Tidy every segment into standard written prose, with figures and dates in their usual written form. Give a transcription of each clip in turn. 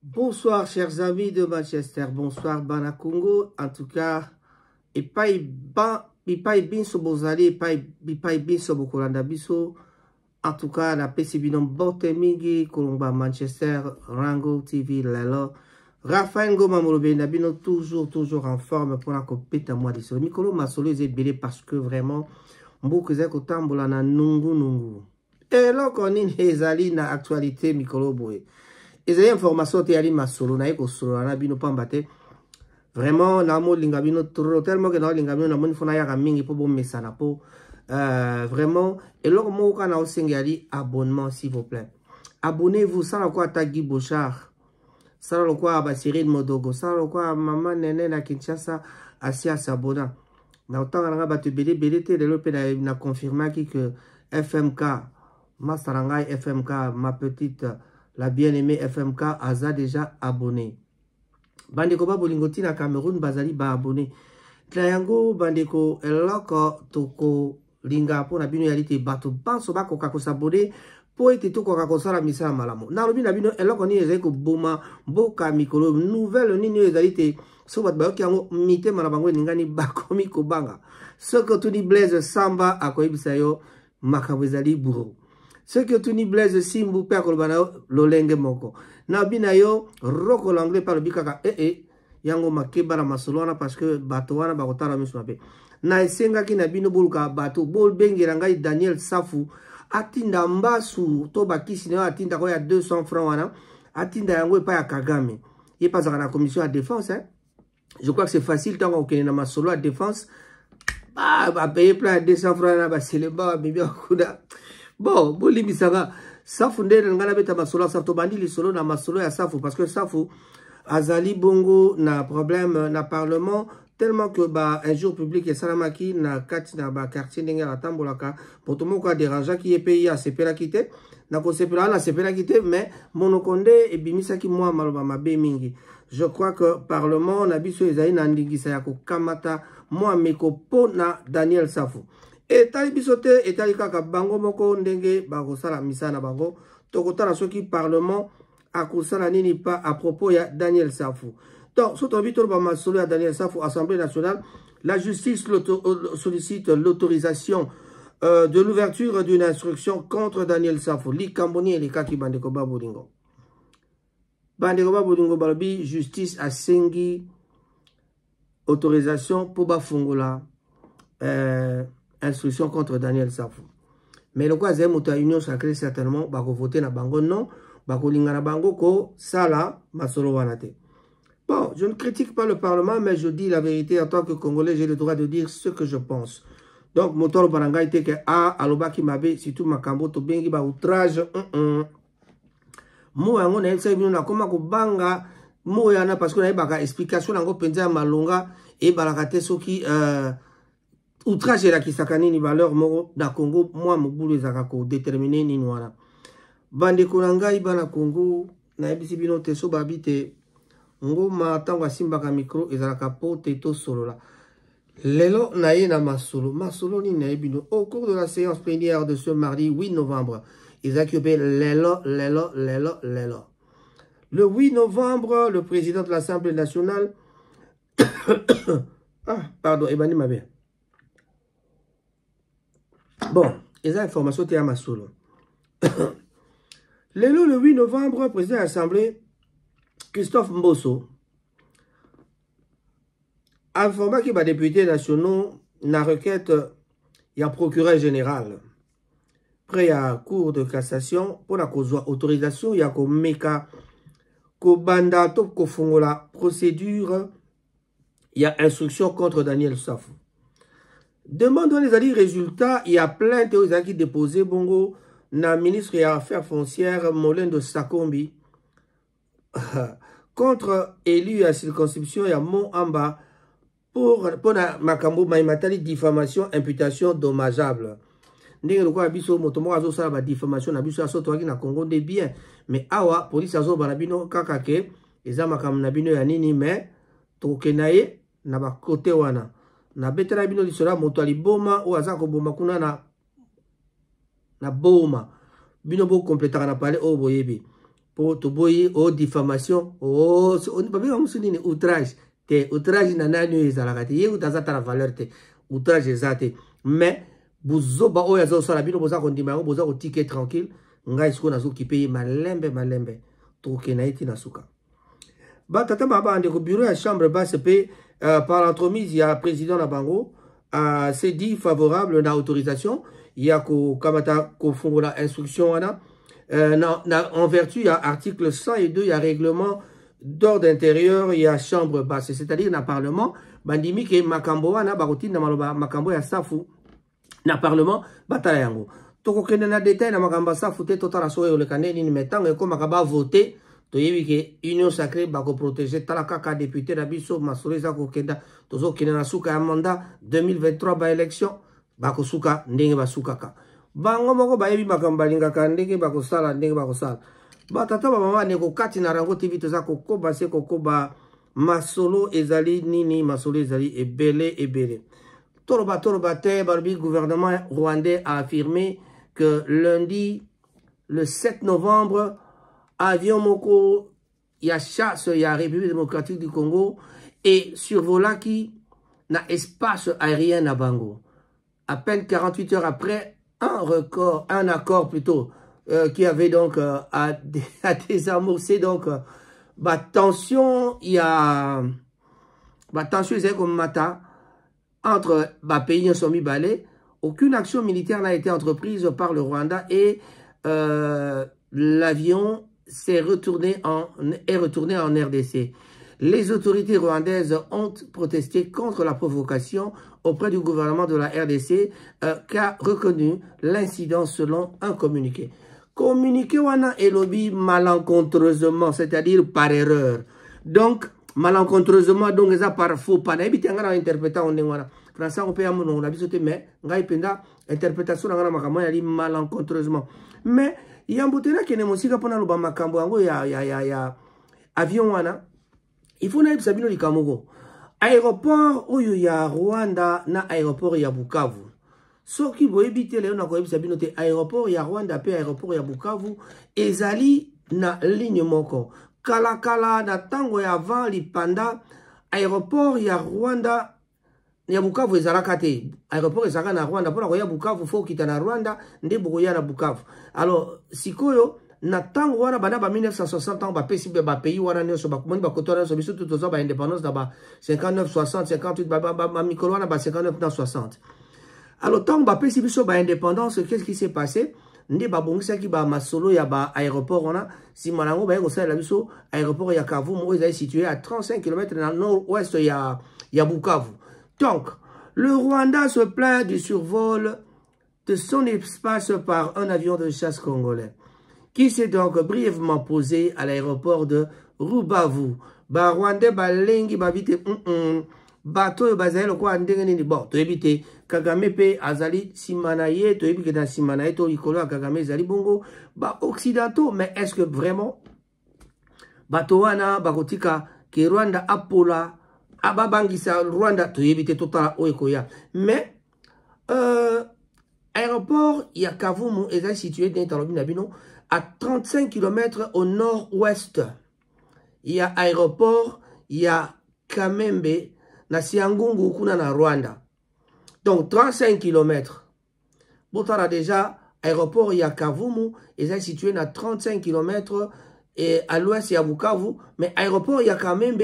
Bonsoir chers amis de Manchester, bonsoir Banakungo. En tout cas, et pas bien so bozali, et pas bien so bokolanda biso. En tout cas, la PC binom bote mingi kolomba Manchester, Rango TV lelo. Raphaël Ngoma Molobe Nabino toujours en forme pour la compétition à moi de solo. Mikolo Masolo est belé parce que vraiment mbouke zeko tambola na nungu. Et là qu'on est na actualité Mikolo Boye. Ezali information te yali masolo na eko solo na bino pamba te vraiment na mo linga bino trop tellement que na linga bino na moni fona yaka mingi po bo mesana po vraiment eloko mo kana osenga yali abonnement s'il vous plaît. Abonnez-vous ça la quoi Tagi Bochard. Ça la quoi ba Cyril Modogo, ça la quoi maman nene na Kinshasa Asia Sabona. Na otanga nga ba te belé te lelo pe na confirmer que FMK Masarangai FMK ma petite la bien-aimée FMK Aza déjà abonné. Bandeko ba bolingoti na Cameroun bazali ba abonné. Tlayango bandeko eloko toko linga po na bino yalite bato banso ba koka ko s'abonner po ete to koka ko sala misala malamu. Na lobi na bino eloko ni ezali ko boma boka mikolo nouvelle nini ezalite so bat ba yango mite mana bango ningani bakomi ko banga. Ce que tu dis Blaise Samba akoyebisa yo makabo ezali buro. Ce que tu ni Blaise Simbu père kolbana lolenge moko. Na bina yo roko l'anglais par le bikaka yango makeba na masolwana parce que bato wana bakotala miso mabe. Na esenga ki na bino boluka bato bol bengera ngai Daniel Safu atinda mbasu to bakisi na atinda ko ya 200 francs wana atinda yango pa ya Kagame. Il passe à la commission à défense hein. Je crois que c'est facile tant qu'on na masolo à défense. Bah payer plein 200 francs na ba seleba bibi akuda. Bon, bolimi sanga Safu ndele ngana beta masolo sa to bandi li solo na masolo ya Safu parce que Safu azali bongo na problème na parlement tellement que ba un jour public et salamaki na kati na ba quartier ndenge la tambolaka pour tout monde déranger qui est payé à sepela kité na ko sepela na sepela kité mais monokonde et bimisa ki moi maloba mabe mingi. Je crois que parlement na biso ezali na ndingisa ya ko kamata moi meko po na Daniel Safu. Et tali bisote et tali kaka bango moko ndenge bango sala misana bango tokotala soki parlement akosala nini pas à propos ya Daniel Safu. Donc soto bitolo ba masolo ya Daniel Safu Assemblée nationale, la justice sollicite l'autorisation de l'ouverture d'une instruction contre Daniel Safu. Li Kamboni et li kaki bandeko babolingo. Bandeko babolingo balobi justice asengi autorisation pour bafungola instruction contre Daniel Safu. Mais le quoi c'est muta union sacrée certainement bako voter na bango non, bako linga na bango ko sala masolo wanate. Bon, je ne critique pas le Parlement, mais je dis la vérité en tant que Congolais, j'ai le droit de dire ce que je pense. Donc motor baranga ite ke aloba ki mabe surtout makambo to bengi ba outrage mo yango na yebisa bino na koma ko banga mo yana parce que na yebaka explication nango penza malonga e balaka te soki outrage la kisakani ni valeur moko na Congo moi mobulu ezaka ko déterminer ni noana bande konanga ibana Congo na yebisi bino te so babite ngoma tango asimbaka micro ezalaka pote to solola lelo na ye na masolo ni na yebino au cours de la séance plénière de ce mardi 8 novembre ezaki lelo. Le 8 novembre le président de l'Assemblée nationale pardon ebani mabe. Bon, les informations étaient à ma solo. Le 8 novembre, président de l'Assemblée, Christophe Mbosso, a informé qu'il y a des députés nationaux dans la requête, il y a un procureur général. Après, il y a un cours de cassation pour la autorisation, il y a un méca, banda top la procédure, il y a instruction contre Daniel Safu. Demandons les résultats, il y a plein de choses qui déposé bongo na ministre des Affaires foncières Molendo Sakombi contre élu à circonscription ya Mont Amba pour na makambo maimatali diffamation imputation dommageable. Ndenge lokwa biso motomo azo sala ba diffamation na biso aso toaki na Congo de bien mais awa police azo balabino kaka ke eza makambo na bino ya nini mais tokenaye na ba côté wana. Na betela bino lisola moto aliboma o azako boma kuna na boma bino bo complétera na parler o boyebi pour toboyi au diffamation au outrage te outrage na nani ezalaka te ye utazata la valeur te outrage ezate mais buzoba oyo azosala bino boza kondima yango boza kotike tranquille ngai siko nazokipe malembe tokokende ye ntina suka batata babande ko bureau ya chambre basse pe par l'entremise ya président na bango c'est dit favorable na autorisation ya kokamata kofungola instruction wana en vertu, il y a article 102, il y a règlement d'ordre intérieur, il y a chambre basse. C'est-à-dire, dans le Parlement, bandimi ke makambo wana bakoti na maloba makambo ya safu na Parlement batala yango. Toko kende na détail na makambo safu te totala so yo le kaneni ni metango ko makaba voter to yebi ke union sacrée bako protéger talaka ka député na biso masoleza ko kenda tozo kende na suka ya mandat 2023 ba élection bako suka ndenge basuka ka. Bango moko bayebi makambo balingaka ndenge bakosala ndenge bakosala batata bamama neko kati na rango tv toza kokoba se kokoba masolo ezali nini masolo ezali ebele toloba te balobi gouvernement rwandais a affirmé que lundi le 7 novembre avion moko ya chasse ya République démocratique du Congo et survolaki na espace aérien na bango à peine 48 heures après un accord plutôt qui avait donc à désamorcer donc tension il y a tension comme mata entre pays somi balé aucune action militaire n'a été entreprise par le Rwanda et l'avion est retourné en RDC. Les autorités rwandaises ont protesté contre la provocation auprès du gouvernement de la RDC qui a reconnu l'incident selon un communiqué. Communiqué wana elobi malencontreusement, c'est-à-dire par erreur. Donc, malencontreusement, donc ça par faux pas. N'habite ngana interpréter on wana. Français on peut amono on habite mais ngai penda interprétation ngana makambo ya malencontreusement. Mais yambotena kene mosika pona loba makambo yango ya avion wana. Il faut naïb sabino li Kamogo. Aéroport oyo ya Rwanda na aéroport ya Bukavu. Soki bo ebite le na ko sabino te aéroport ya Rwanda pe aéroport ya Bukavu ezali na ligne moko. Kala na tango ya avant li panda aéroport ya Rwanda ya Bukavu ezalaka te. Aéroport ezalaka na Rwanda pona ko ya Bukavu fo kita na Rwanda nde boko ya na Bukavu. Alors sikoyo na tango wana bana ba 1960 ans ba pesi ba pays wana nyoso ba komoni ba kotora so biso tout ba indépendance da ba 59 60 58 ba mikolo wana ba 59 dans 60. Alors tango ba pesi biso ba indépendance qu'est-ce qui s'est passé? Nde ba bongisa ki ba masolo ya ba aéroport wana si malango ba ko sala biso aéroport ya Kavumu est situé à 35 km dans le nord-ouest ya Bukavu. Donc le Rwanda se plaint du survol de son espace par un avion de chasse congolais qui s'est donc brièvement posé à l'aéroport de Rubavu. Ba Rwandais ba lengi ba vite bateau bazali kwa ndenge nini bon to ebite Kagame pe azali simanaye to ebike na simanaye to ikolo Kagame zali bongo ba occidentaux mais est-ce que vraiment bateau wana bakotika ke Rwanda apola ababangisa Rwanda to ebite totala oekoya mais aéroport ya Kavumu est situé dans le Nabino à 35 km au nord-ouest. Il y a aéroport, il y a Kamembe, na Siangungu kuna na Rwanda. Donc 35 km. Botara déjà, aéroport, il y a Kavumu, il est situé à 35 km et à l'ouest, il y a Bukavu, mais aéroport, il y a Kamembe,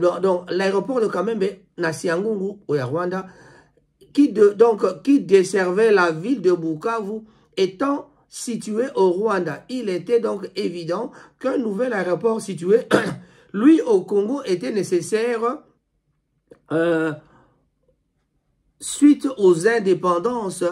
donc l'aéroport de Kamembe, na Siangungu, au Rwanda, qui desservait la ville de Bukavu, étant situé au Rwanda. Il était donc évident qu'un nouvel aéroport situé, lui, au Congo, était nécessaire suite aux indépendances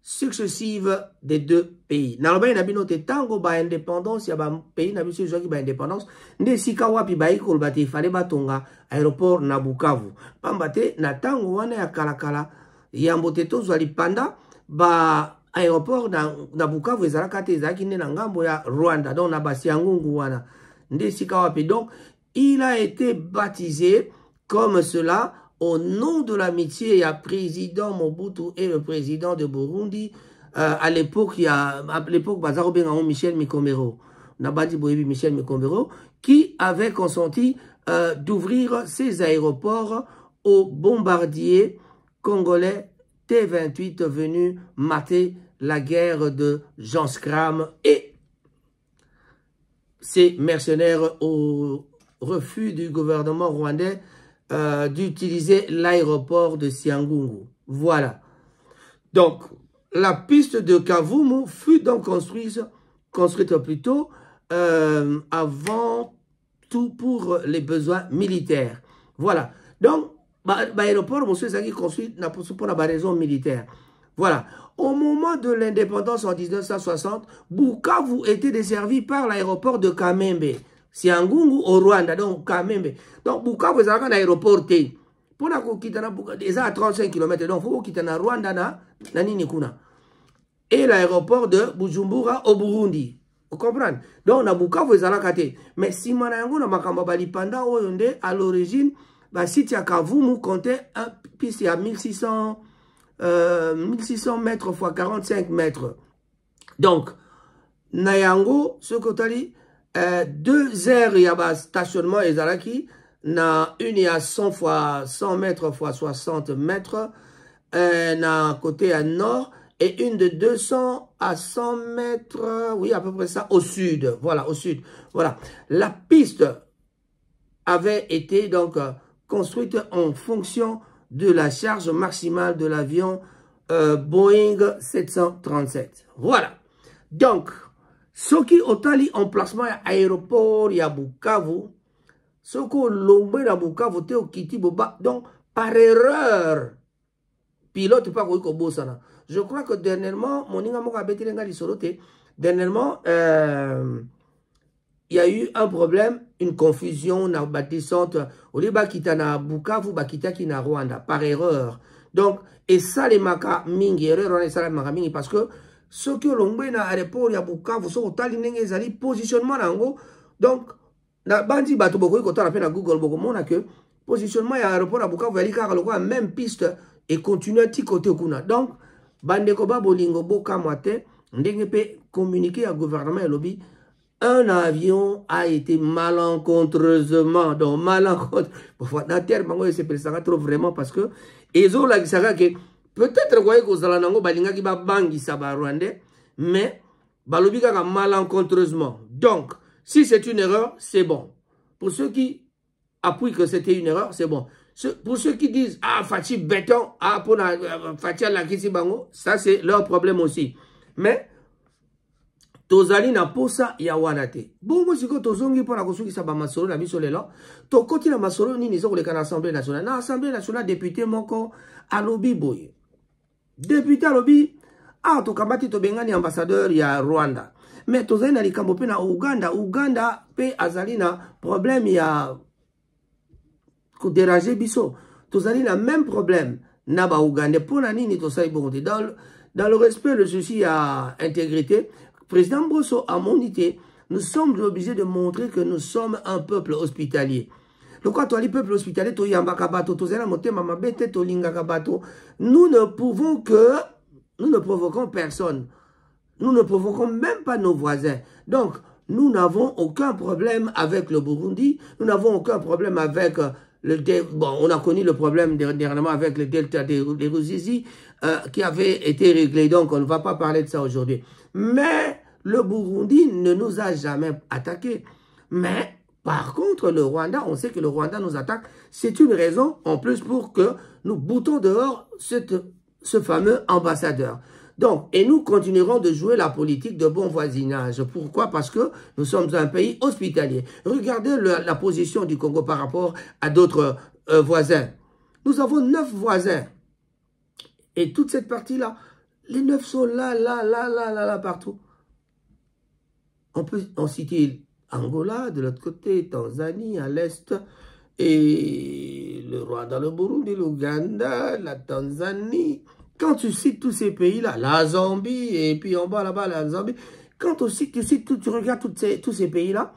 successives des deux pays. Naloba na bino te tango ba indépendance ya ba pays na biso joki ba indépendance nde sika wapi ba ikol ba te fale batonga aéroport na Bukavu. Pambate na tango wana ya kalakala ya mbote tozali panda ba aéroport na Bukavu ezalaka te ezalaki nde na ngambo ya Rwanda donc na basi ya ngungu wana nde sika wapi. Donc il a été baptisé comme cela au nom de l'amitié. Il y a président Mobutu et le président de Burundi à l'époque Bazaro Bengamon Michel Mikomero. Nabadi Boyebi Michel Mekombero, qui avait consenti d'ouvrir ses aéroports aux bombardiers congolais T-28 venus mater la guerre de Jean Scram et ses mercenaires au refus du gouvernement rwandais d'utiliser l'aéroport de Siangungu. Voilà. Donc, la piste de Kavumu fut donc construite plutôt avant tout pour les besoins militaires. Voilà. Donc, l'aéroport, monsieur Zaki, construit pour la raison militaire. Voilà. Au moment de l'indépendance en 1960, Bukavu était desservi par l'aéroport de Kamembe. Siangungu au Rwanda, donc Kamembe. Donc, Bukavu est un aéroport. Pour la quitter à 35 km, donc il faut quitter na Rwanda na Ninikuna. Et l'aéroport de Bujumbura au Burundi. Vous comprenez? Donc, on a Bukavu est à mais si on a un Makambabali pendant à l'origine, si tu as Kavumu comptait un piste à 1600 mètres x 45 mètres. Donc, Nayango, ce côté 2 heures, il y a un stationnement et Zaraki. Na une à 100 fois 100 mètres fois 60 mètres, na côté à nord, et une de 200 à 100 mètres, oui, à peu près ça, au sud. Voilà, au sud. Voilà. La piste avait été donc construite en fonction de la charge maximale de l'avion Boeing 737. Voilà. Donc, ce qui est emplacement aéroport, il y a Bukavu. Ce qu'on l'ombre dans Bukavu, voté au Kiti Boba. Donc, par erreur, pilote pas quoi comme ça. Je crois que dernièrement, dernièrement, il y a eu un problème, une confusion, na bâtissante. Au lieu de na Bukavu, bakita ki na Rwanda, par erreur. Donc, et ça, les maka mingi, erreur, on est ça, les maka mingi, parce que ce que l'ombre dans l'aéroport, il y a Bukavu, ce qu'on positionnement, donc, na bandi bato boko ko tala pe na Google boko mona que positionnement ya aéroport à Bukavu ali kaka lokwa même piste et continue ti côté kuna. Donc bande ko ba bolingo boka moite ndenge pe communiquer à gouvernement et lobby un avion a été malencontreusement donc malencontreusement na terme ngo c'est ça trop vraiment parce que ezo la kisaka que peut-être quoi ko zala nango balinga ki ba bangi sa ba rwandais mais balobi kaka malencontreusement. Donc si c'est une erreur, c'est bon. Pour ceux qui appuient que c'était une erreur, c'est bon. Pour ceux qui disent, ah, Fatih béton, ah, pour Fatih la kisi bango, ça c'est leur problème aussi. Mais, tozali na posa ya wanate. Bon, moi, si tozongi pour la construction sa ba masolo na biso lelo, to koti na masolo ni nizo koleka na Assemblée nationale. Na Assemblée nationale, député moko alobi boye. Député alobi, ah, to kabati to bengani ambassadeur ya Rwanda. Mais tozali na likambo pe na Uganda pe azali na problème ya ko déranger biso. Tozali na même problème na ba Uganda pona nini tosali bonté dans le respect le souci à intégrité. Président Bosso a monité, nous sommes obligés de montrer que nous sommes un peuple hospitalier. Le quoi toi les peuples hospitaliers to yamba kabato tozali na motema mabete to linga kabato. Nous ne provoquons personne. Nous ne provoquons même pas nos voisins. Donc, nous n'avons aucun problème avec le Burundi. Nous n'avons aucun problème avec bon, on a connu le problème dernièrement avec le delta des Ruzizi qui avait été réglé. Donc, on ne va pas parler de ça aujourd'hui. Mais le Burundi ne nous a jamais attaqués. Mais, par contre, le Rwanda, on sait que le Rwanda nous attaque. C'est une raison en plus pour que nous boutons dehors ce fameux ambassadeur. Donc, et nous continuerons de jouer la politique de bon voisinage. Pourquoi? Parce que nous sommes un pays hospitalier. Regardez la position du Congo par rapport à d'autres voisins. Nous avons 9 voisins. Et toute cette partie-là, les 9 sont là, partout. On peut en citer Angola, de l'autre côté, Tanzanie, à l'est, et le Rwanda, le Burundi, l'Ouganda, la Tanzanie. Quand tu cites tous ces pays-là, la Zambie, et puis en bas là-bas, la Zambie, quand tu regardes tous ces pays-là,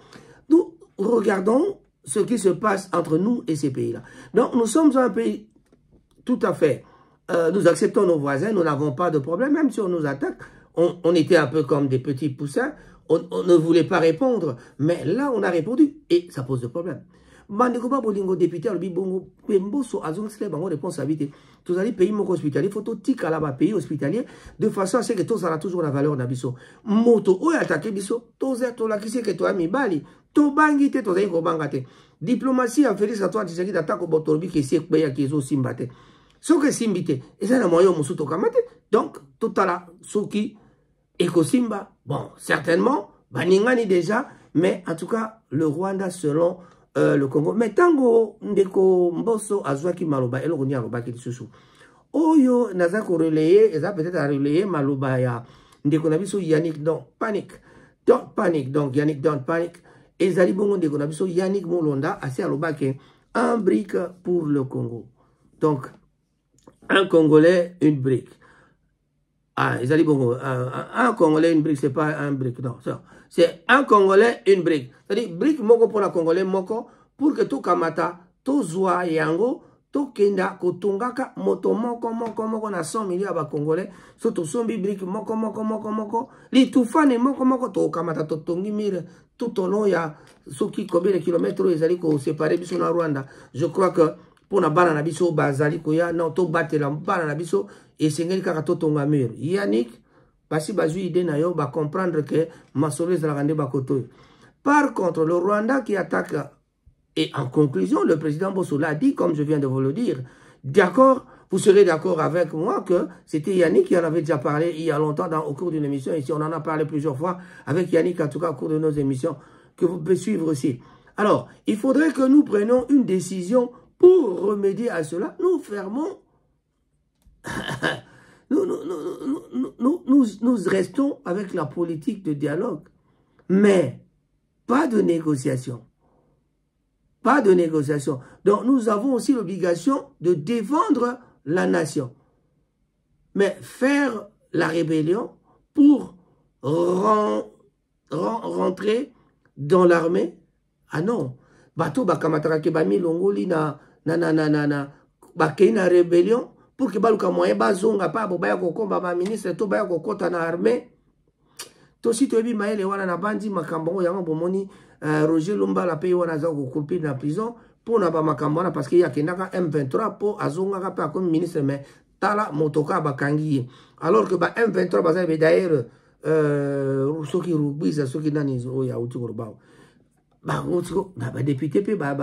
nous regardons ce qui se passe entre nous et ces pays-là. Donc, nous sommes un pays tout à fait, nous acceptons nos voisins, nous n'avons pas de problème, même si on nous attaque, on était un peu comme des petits poussins, on ne voulait pas répondre, mais là, on a répondu, et ça pose de problème. Bandekoba Bolingo, député, le Bongo, Pemboso, Azonxle, Bango, responsabilité. Tous les pays hospitaliers, il faut tout tika là-bas, pays hospitalier, de façon à ce que tous aura toujours la valeur d'abisso. Moto, ou attaqué bisso, tous êtes là qui sait que toi, mi bali, to bangite, tous aïko bangate. Diplomatie, en fait, ça toi, tu sais qui t'attaque au botorbi, qui sait qu'il y a simbate. Ce que simbite, et ça, le moyen, musuto kamate. Donc, tout à l'heure, ce qui est simba, bon, certainement, baningani déjà, mais en tout cas, le Rwanda, selon le Congo. Mais tango ndeko mboso azwaki maloba eloko ni aloba ki lisusu. Oyo naza ko relayer, eza peut-être à relayer maloba ya ndeko na biso Yannick Don't Panic. Don't Panic. Donc Yannick Don't Panic. Ezali bongo ndeko na biso Yannick Molonda asi aloba ke un brique pour le Congo. Donc un Congolais, une brique. Ah, ezali bongo un Congolais, une brique, c'est pas un brique, non. C'est un Congolais, une brique. C'est-à-dire, brique moko pour la Congolais moko, pour que tout kamata, tout zoa yango, tout kenda, kotongaka, moto moko na 100 millions à Congolais, surtout sombi brique moko, li toufane moko, tout kamata, tout tongi mire, tout au long, il y a, ceux qui combien de kilomètres, ils allaient séparer biso na Rwanda. Je crois que, pour na bana na biso, bazali koya, non, tout batte la bana na biso, et c'est ngeli kaka tout tonga mire. Yannick, Basi Bazui idée nayo va comprendre que Masolo est la rende bakoto. Par contre, le Rwanda qui attaque, et en conclusion, le président Bosso l'a dit, comme je viens de vous le dire, d'accord, vous serez d'accord avec moi que c'était Yannick qui en avait déjà parlé il y a longtemps au cours d'une émission. Ici, on en a parlé plusieurs fois avec Yannick, en tout cas au cours de nos émissions, que vous pouvez suivre aussi. Alors, il faudrait que nous prenions une décision pour remédier à cela. Nous fermons... Nous restons avec la politique de dialogue, mais pas de négociation. Pas de négociation. Donc, nous avons aussi l'obligation de défendre la nation. Mais faire la rébellion pour rentrer dans l'armée, ah non. Bato bakamatara ke bami longoli na rébellion, pour que baluka moyen bazonga pa bobaya kokomba ba ministre to baya kokota na armée to si to ebi maele wana na bandi makambo yango bomoni Roger Lumba la paye wana za kokulpi na prison pour na ba makambo wana parce que ya kendaka M23 pour azonga ka pa comme ministre mais tala motoka bakangi alors que ba M23 baza be d'ailleurs soki rubiza soki nani oya utikoro ba député pe ba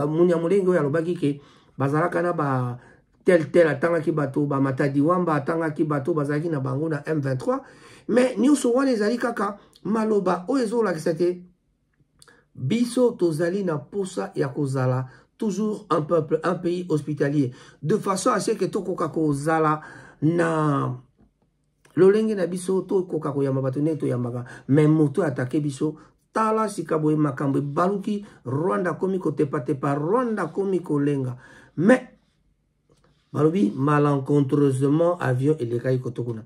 munya mulengo ya lobaki ke bazalaka na ba tel atanga ki bato ba matadi wamba atanga ki bato bazaki na bango na M23 mais nyuso wana ezali kaka maloba o ezola kisate biso tozali na posa ya kozala toujours un peuple, un pays hospitalier de façon à ce que tokoka kozala na lolenge na biso tokoka koyamba bato ne toyambaka mais moto attaqué biso tala sikaboye makambo baluki Rwanda komi kotepa Rwanda komi kolenga mais Balobi, malencontreusement, avion et les cailles kotokuna.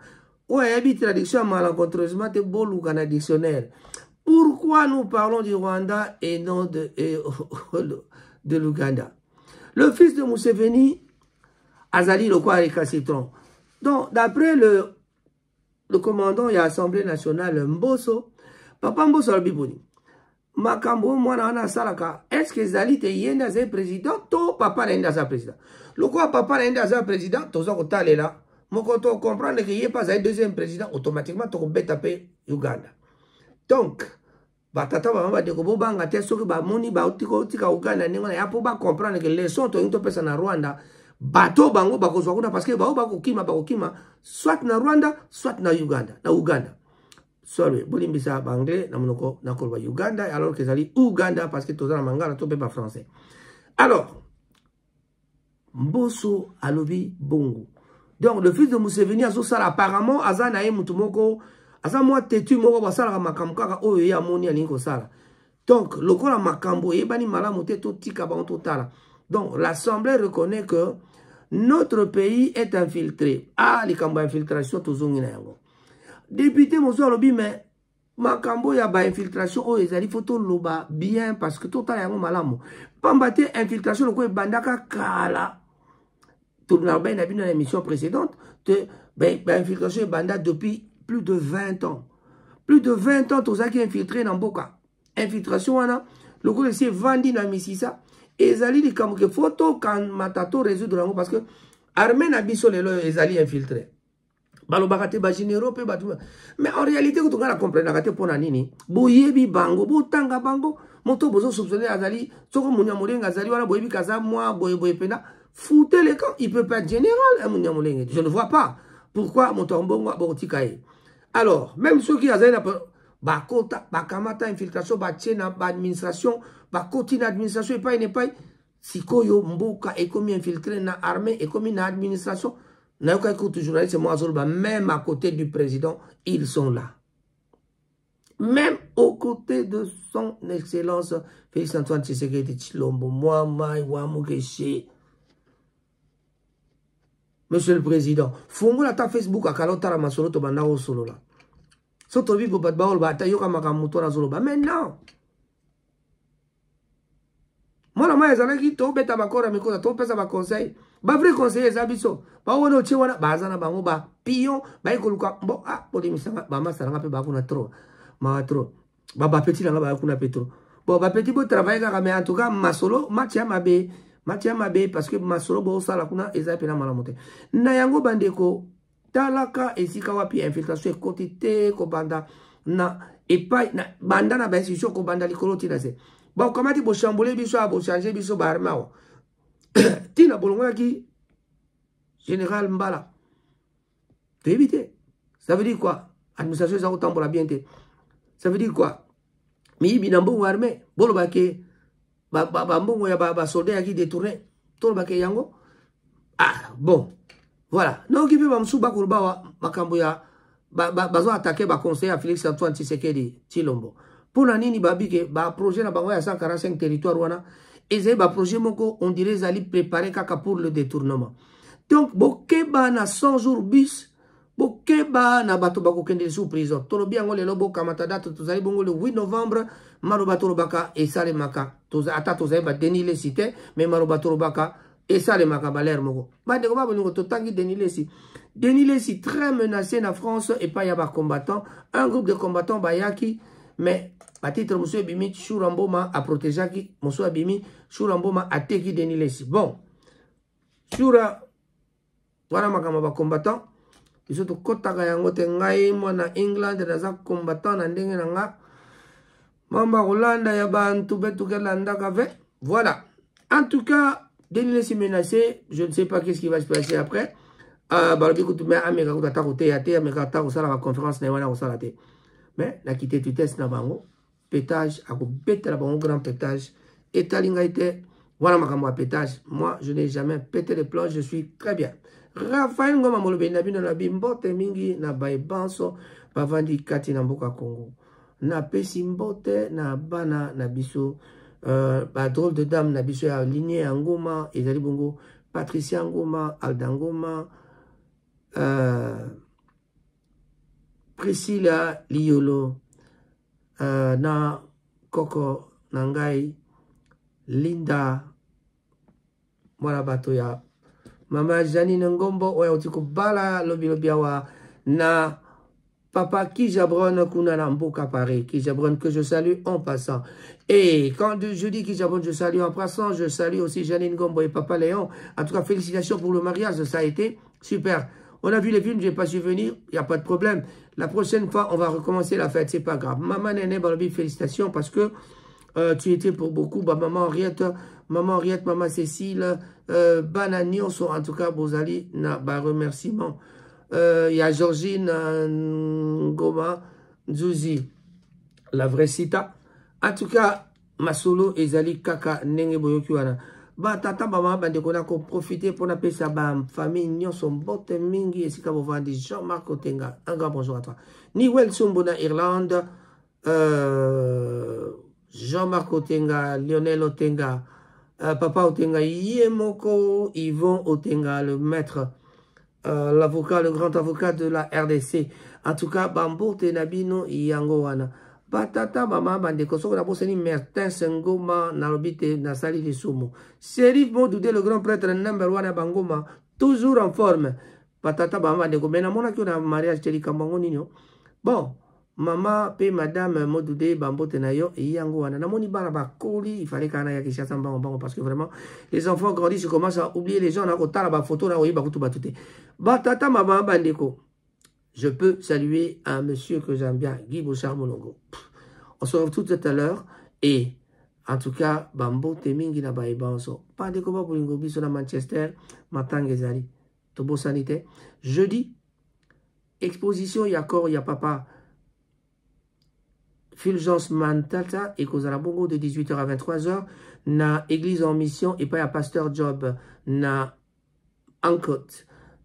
Ouais, habite traduction malencontreusement, te bolou kana dictionnaire. Pourquoi nous parlons du Rwanda et non de l'Ouganda? Le fils de Museveni, Azali le quoi récalcitrant. Donc, d'après le commandant et l'Assemblée nationale Mboso, Papa Mboso albiboni. Makambo mwana wana salaka. Est-ce que Zali te yenda za président? To papa nenda za président. Le quoi papa nenda za président? Toza kotale là. Moko to comprendre que yé pas za deuxième président automatiquement to beta pe Uganda. Donc batata ba mama de ko banga te soki ba moni ba utiko tika Uganda ningo ya po ba comprendre que les sons to into pesa na Rwanda bato bango ba kozwa kuna parce que ba kokima soit na Rwanda soit na Uganda. Sorry, bolimbisa anglais na monoko na kolba Uganda alors que zali Uganda parce que toza na mangala to pas français. Alors Mboso alobi bongo. Donc le fils de Museveni azo sala apparemment azana ye mutumoko aza moi tetu moko basala makambo kaka oyo ya moni alingo sala. Donc lokola makambo yebani malamu te to tika ba totala. Donc l'Assemblée reconnaît que notre pays est infiltré. Ah, les cambo infiltration tozongi na yango. Député Mozo Lobi, mais makambo ya ba infiltration o ezali photo loba bien parce que total yango malamu. Pambate infiltration loko e bandaka kala. Tout na ben dans l'émission précédente, ba infiltration e banda depuis plus de 20 ans. plus de 20 ans tozaki infiltré na mboka infiltration wana lokola esi evandi na misisa ezali likambo ke foto kamata to résoudre yango parce que armée na biso lelo ezali infiltré balobaka te bagénéraux mpe bato mais en réalité kotonga na comprendaka te mpona nini boyebi bango botanga bango moto bozosoupçonne azali soko Munyamulenge azali wana boyebi kaza mwa boyeboye mpena foutez le camp il peut pas être général Munyamulenge je ne vois pas pourquoi moto mbongo bokotika ye alors même ceux qui azali na bakota bakamata infiltration batie na baadministration bakoti na administration epai sikoyo mboka ekomi infiltré na armée ekomi na administration nayoka écoute journaliste moi azoloba même à côté du président ils sont là même aux côtés de son excellence Félix Antoine Tshisekedi Tshilombo moi mai wa Mukeshi monsieur le président fungola ta Facebook akalota la masolo to banda solo là soto vivo bat baol ba tayoka makamuto na zoloba mais non moi na ezalaki to beta bakora mikosa to pesa ba conseil ba vrai conseiller za biso ba wono che wana bazana bango ba pion ba ikoluka bo podi misanga ba masanga pe ba kuna trop ma trop ba petit nga ba kuna petro bon ba petit bo travailler ka mais en tout cas masolo matia mabe parce que masolo bo sala kuna eza pe na malamote na yango bandeko talaka esika wapi infiltration ekotite ko banda na epai na banda na ba institution ko banda likolo tina se bon comment tu peux chambouler biso bo changer biso ba armao tina bolongo ki général Mbala tu éviter ça veut dire quoi administration ça autant pour la bien ça veut dire quoi mi binambo armée bolo ba ke ba mbongo ya ba soldat qui détourné to ba ke yango bon voilà non qui peut ba msuba kurba wa makambo ya bazo attaquer ba conseiller à Félix Antoine Tshisekedi Tshilombo pour na nini babike ba projet na bango ya 145 territoire wana ezé ba projet moko on dirait zali préparer kaka pour le détournement donc bokeba na 100 jours bis bokeba na bato bakokende sous prison tolobi yango lelo bokamata date tozali bongo le 8 novembre maroba tolobaka esalemaka ata tozali badeni lesi te mais maroba tolobaka esalemaka baler moko bandeko babolingo totangi Denis Lesi très menacé na France et pas ya combattant un groupe de combattants bayaki mais à titre monsieur Bimi Chouramboma a protégé qui monsieur Bimi Chouramboma a teki Denis Lesi bon Choura voilà makama ba combattant biso to kotaka yango te ngai mwana England naza combattant na ndenge na nga mamba Rolanda ya bantu betu kelanda kave voilà en tout cas Denis Lesi menacé je ne sais pas qu'est-ce qui va se passer après balobi kutumé ameka kutata koteya te ameka ta kosala ba conférence na wana kosala te mais la quitté tutesse na bango pétage akobetela bango grand pétage etalinga ite voilà makambo ya pétage moi je n'ai jamais pété les plombs je suis très bien Raphaël Ngoma molobi na bino na bimbote mingi na baibanso bavandi kati na mboka Congo na pesi mbote na bana na biso ba drôle de dame na biso ya lignée ya Ngoma ezali bongo Patricia Ngoma Alda Ngoma Priscilla Liolo na Koko Nangai Linda mwana bato ya Mama Janine Ngombo oya otiko bala lobi awa na Papa Kijabron kuna na mboka Paris Kijabron que je salue en passant et quand je dis Kijabron je salue en passant je salue aussi Janine Ngombo et Papa Léon en tout cas félicitations pour le mariage ça a été super. On a vu les films, je n'ai pas su venir, il n'y a pas de problème. La prochaine fois, on va recommencer la fête, c'est pas grave. Maman Néné Balobi, félicitations parce que tu étais pour beaucoup. Bah, maman Henriette, maman Cécile, Bananion sont en tout cas Bozali, bah, remerciements. Il y a Georgine Ngoma, Nzouzi, la vraie cita. En tout cas, Masolo, Ezali, Kaka, Nenge Boyokiwana. Ba tata mama bande kona ko profiter pour appeler sa ba famille nyon son botte mingi et sika bovandi Jean-Marc Otenga un grand bonjour à toi Niwel Sumbona Irlande Jean-Marc Otenga Lionel Otenga Papa Otenga Yemoko Yvon Otenga le maître l'avocat le grand avocat de la RDC en tout cas Bambo Tenabino Yango wana Batata mama bande kosoko na boseni Martin Sengoma na lobite na sali de sumo. Serif Modoudé le grand prêtre number 1 à Bangoma toujours en forme. Batata mama bande ko mena mona ki na mariage teli kambango nino. Bon, Maman, pe madame, modoude, bambo, tenayo, et yango, ananamoni, baraba, koli, il fallait qu'on aille à Kishasa, parce que vraiment, les enfants grandissent, ils commencent à oublier les gens, on a autant la photo, là, oui, bakutu, batute. Batata, maman, bandeko. Je peux saluer un monsieur que j'aime bien, Guy Bouchard Molongo. On se retrouve tout à l'heure, et, en tout cas, bambo, temingi, na baïbanso. Pas de koba, bolingo, biso, na Manchester, matangezali. Tobo sanité. Jeudi, exposition, il y a corps, il y a papa. Fulgence Mantata et Kozalabongo de 18h à 23h. Na église en mission et pas à pasteur job. Na Ankot.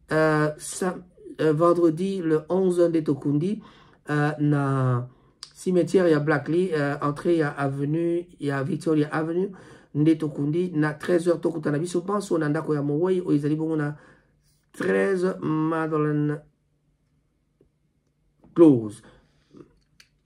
Vendredi, le 11 de Tokundi. Na cimetière, il y a Blackley. Entrée, il y a avenue, il y a Victoria Avenue. De Tokundi. Na 13h Tokutanabi. Je pense qu'on a un d'accord à Mouai. Ou ils allaient bon, on a 13 Madeleine Close.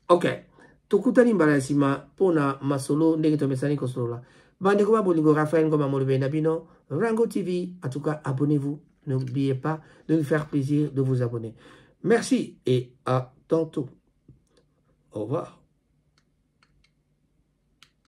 Ok. Tokutani mbalasima pona masolo ndenge tomesani kosolola. Bandeko ba bolingo Raphaël Ngoma Molobe Nabino, Rango TV. En tout cas, abonnez-vous. N'oubliez pas de nous faire plaisir de vous abonner. Merci et à tantôt. Au revoir.